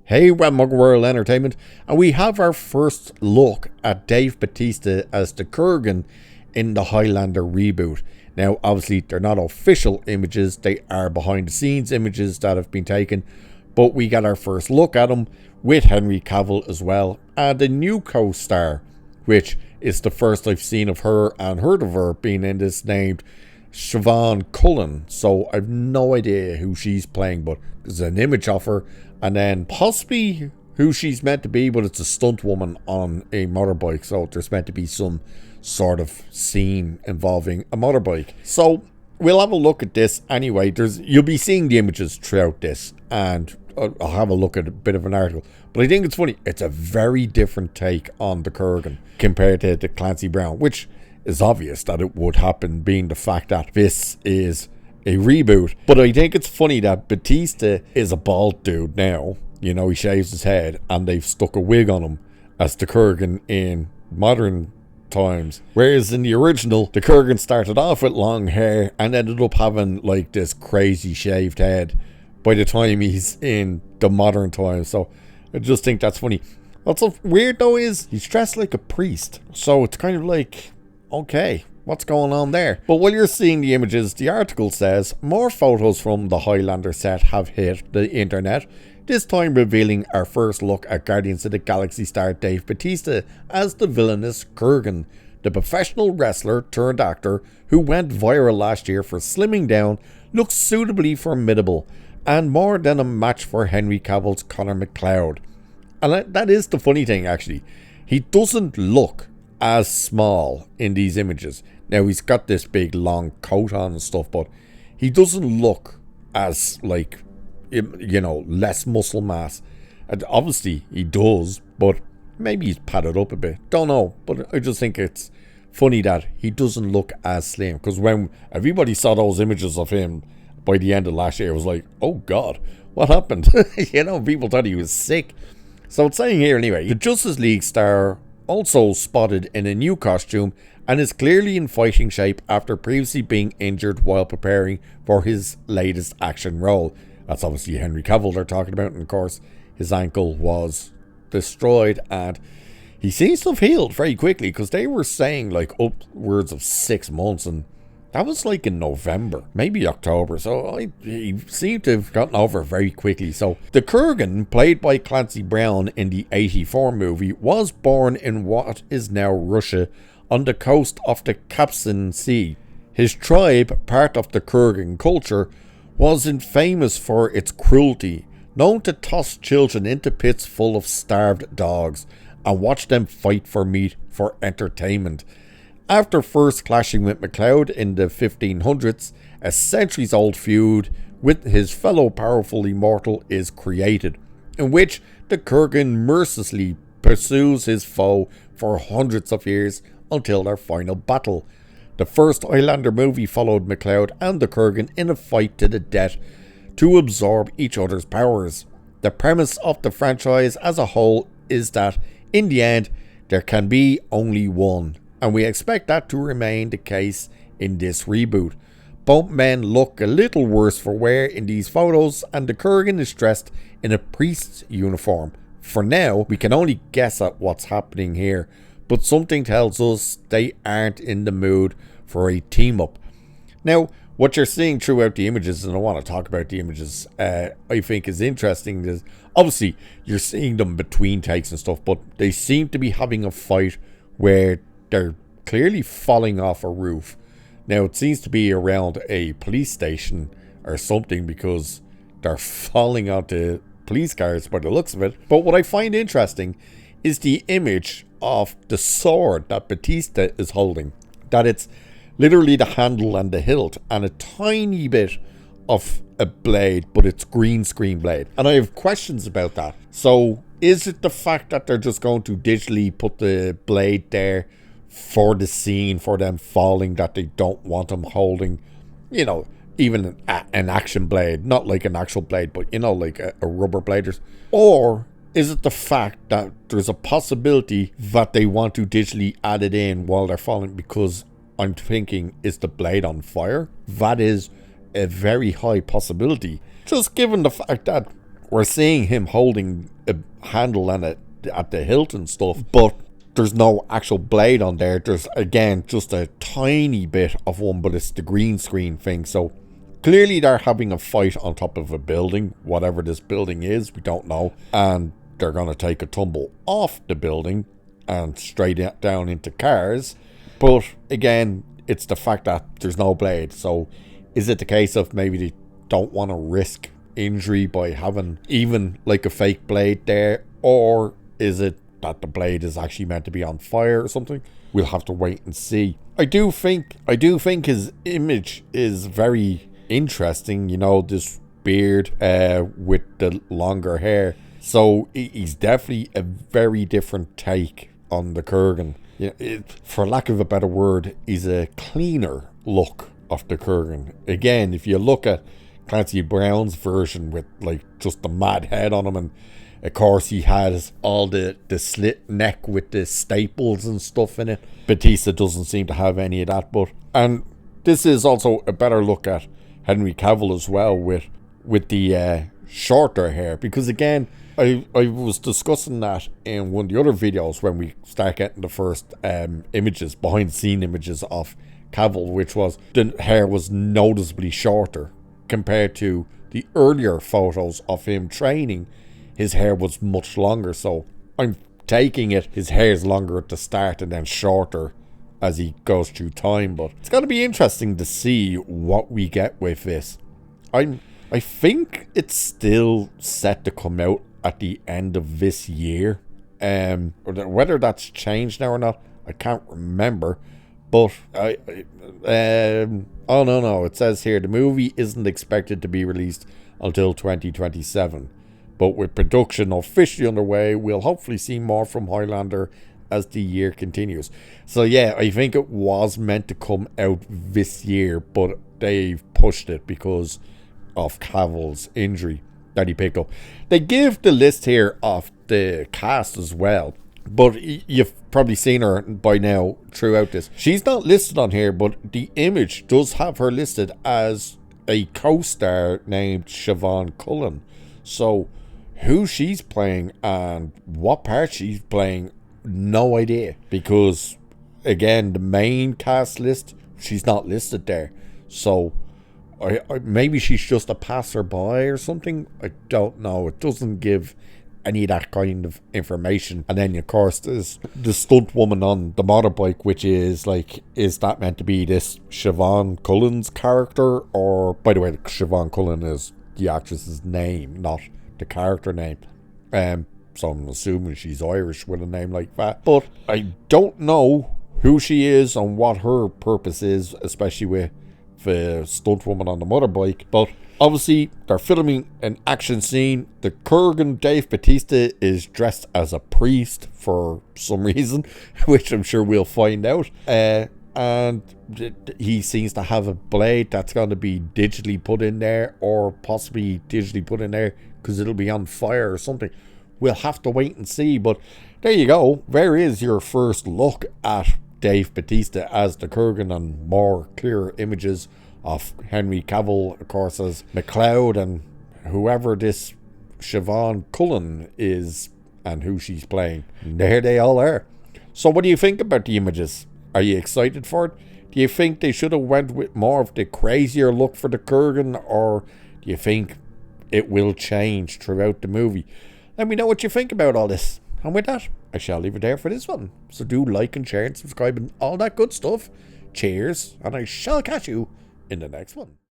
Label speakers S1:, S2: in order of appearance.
S1: Hey, Mug World Entertainment, and we have our first look at Dave Bautista as the Kurgan in the Highlander reboot. Now, obviously, they're not official images, they are behind the scenes images that have been taken, but we got our first look at him with Henry Cavill as well, and a new co-star, which is the first I've seen of her and heard of her being in this, named Siobhan Cullen. So I've no idea who she's playing, but there's an image of her, and then possibly who she's meant to be, but it's a stunt woman on a motorbike, so there's meant to be some sort of scene involving a motorbike. So we'll have a look at this anyway. You'll be seeing the images throughout this, and I'll have a look at a bit of an article. But I think it's funny, it's a very different take on the Kurgan compared to the Clancy Brown, which is obvious that it would happen, being the fact that this is a reboot. But I think it's funny that Bautista is a bald dude now. You know, he shaves his head and they've stuck a wig on him as the Kurgan in modern times. Whereas in the original, the Kurgan started off with long hair and ended up having like this crazy shaved head by the time he's in the modern times. So I just think that's funny. What's weird though is he's dressed like a priest. So it's kind of like, okay, what's going on there? But while you're seeing the images, the article says more photos from the Highlander set have hit the internet, this time revealing our first look at Guardians of the Galaxy star Dave Bautista as the villainous Kurgan, the professional wrestler turned actor who went viral last year for slimming down, looks suitably formidable and more than a match for Henry Cavill's Connor McLeod. And that is the funny thing, actually. He doesn't look as small in these images. Now, he's got this big long coat on and stuff, but he doesn't look as, like, you know, less muscle mass. And obviously he does, but maybe he's padded up a bit, don't know. But I just think it's funny that he doesn't look as slim, because when everybody saw those images of him by the end of last year, it was like, oh god, what happened? You know, people thought he was sick. So it's saying here anyway, the Justice League star also spotted in a new costume and is clearly in fighting shape after previously being injured while preparing for his latest action role. That's obviously Henry Cavill they're talking about, and of course his ankle was destroyed and he seems to have healed very quickly, because they were saying like upwards of 6 months, and that was like in November, maybe October, so he seemed to have gotten over very quickly. So the Kurgan, played by Clancy Brown in the 1984 movie, was born in what is now Russia on the coast of the Caspian Sea. His tribe, part of the Kurgan culture, was infamous for its cruelty, known to toss children into pits full of starved dogs and watch them fight for meat for entertainment. After first clashing with MacLeod in the 1500s, a centuries-old feud with his fellow powerful immortal is created, in which the Kurgan mercilessly pursues his foe for hundreds of years until their final battle. The first Highlander movie followed MacLeod and the Kurgan in a fight to the death to absorb each other's powers. The premise of the franchise as a whole is that, in the end, there can be only one, and we expect that to remain the case in this reboot. Both men look a little worse for wear in these photos, and the Kurgan is dressed in a priest's uniform. For now, we can only guess at what's happening here, but something tells us they aren't in the mood for a team-up. Now, what you're seeing throughout the images, and I want to talk about the images, I think is interesting, is obviously you're seeing them between takes and stuff, but they seem to be having a fight where they're clearly falling off a roof. Now, it seems to be around a police station or something, because they're falling onto police cars by the looks of it. But what I find interesting is the image of the sword that Bautista is holding. That it's literally the handle and the hilt and a tiny bit of a blade, but it's green screen blade. And I have questions about that. So is it the fact that they're just going to digitally put the blade there for the scene, for them falling, that they don't want them holding, you know, even an action blade, not like an actual blade, but you know, like a rubber blade? Or is it the fact that there's a possibility that they want to digitally add it in while they're falling? Because I'm thinking, is the blade on fire? That is a very high possibility, just given the fact that we're seeing him holding a handle and it at the hilt and stuff, but there's no actual blade on there. There's, again, just a tiny bit of one, but it's the green screen thing. So clearly they're having a fight on top of a building, whatever this building is, we don't know. And they're going to take a tumble off the building and straight down into cars. But again, it's the fact that there's no blade. So is it the case of maybe they don't want to risk injury by having even like a fake blade there? Or is it that the blade is actually meant to be on fire or something? We'll have to wait and see. I do think his image is very interesting. You know, this beard with the longer hair. So he's definitely a very different take on the Kurgan. You know, for lack of a better word, he's a cleaner look of the Kurgan. Again, if you look at Clancy Brown's version with like just the mad head on him, and of course he has all the slit neck with the staples and stuff in it. Bautista doesn't seem to have any of that. And this is also a better look at Henry Cavill as well with the shorter hair, because again, I was discussing that in one of the other videos when we start getting the first images, behind the scene images of Cavill, which was the hair was noticeably shorter compared to the earlier photos of him training. His hair was much longer, so I'm taking it his hair is longer at the start and then shorter as he goes through time. But it's going to be interesting to see what we get with this. I think it's still set to come out at the end of this year. Whether that's changed now or not, I can't remember. But oh no, it says here the movie isn't expected to be released until 2027. But with production officially underway, we'll hopefully see more from Highlander as the year continues. So yeah, I think it was meant to come out this year, but they've pushed it because of Cavill's injury that he picked up. They give the list here of the cast as well, but you've probably seen her by now throughout this. She's not listed on here, but the image does have her listed as a co-star named Siobhan Cullen. So who she's playing and what part she's playing, no idea, because again, the main cast list, she's not listed there. So I maybe she's just a passerby or something. I don't know. It doesn't give any of that kind of information. And then of course there's the stunt woman on the motorbike, which is like, is that meant to be this Siobhan Cullen's character? Or, by the way, Siobhan Cullen is the actress's name, not the character name. So I'm assuming she's Irish with a name like that. But I don't know who she is and what her purpose is, especially with the stunt woman on the motorbike. But obviously they're filming an action scene. The Kurgan Dave Bautista is dressed as a priest for some reason, which I'm sure we'll find out. And he seems to have a blade that's going to be digitally put in there, or possibly digitally put in there because it'll be on fire or something. We'll have to wait and see. But there you go. There is your first look at Dave Bautista as the Kurgan, and more clearer images of Henry Cavill, of course, as McLeod, and whoever this Siobhan Cullen is and who she's playing. And there they all are. So what do you think about the images? Are you excited for it? Do you think they should have went with more of the crazier look for the Kurgan, or do you think it will change throughout the movie? Let me know what you think about all this. And with that, I shall leave it there for this one. So do like and share and subscribe and all that good stuff. Cheers, and I shall catch you in the next one.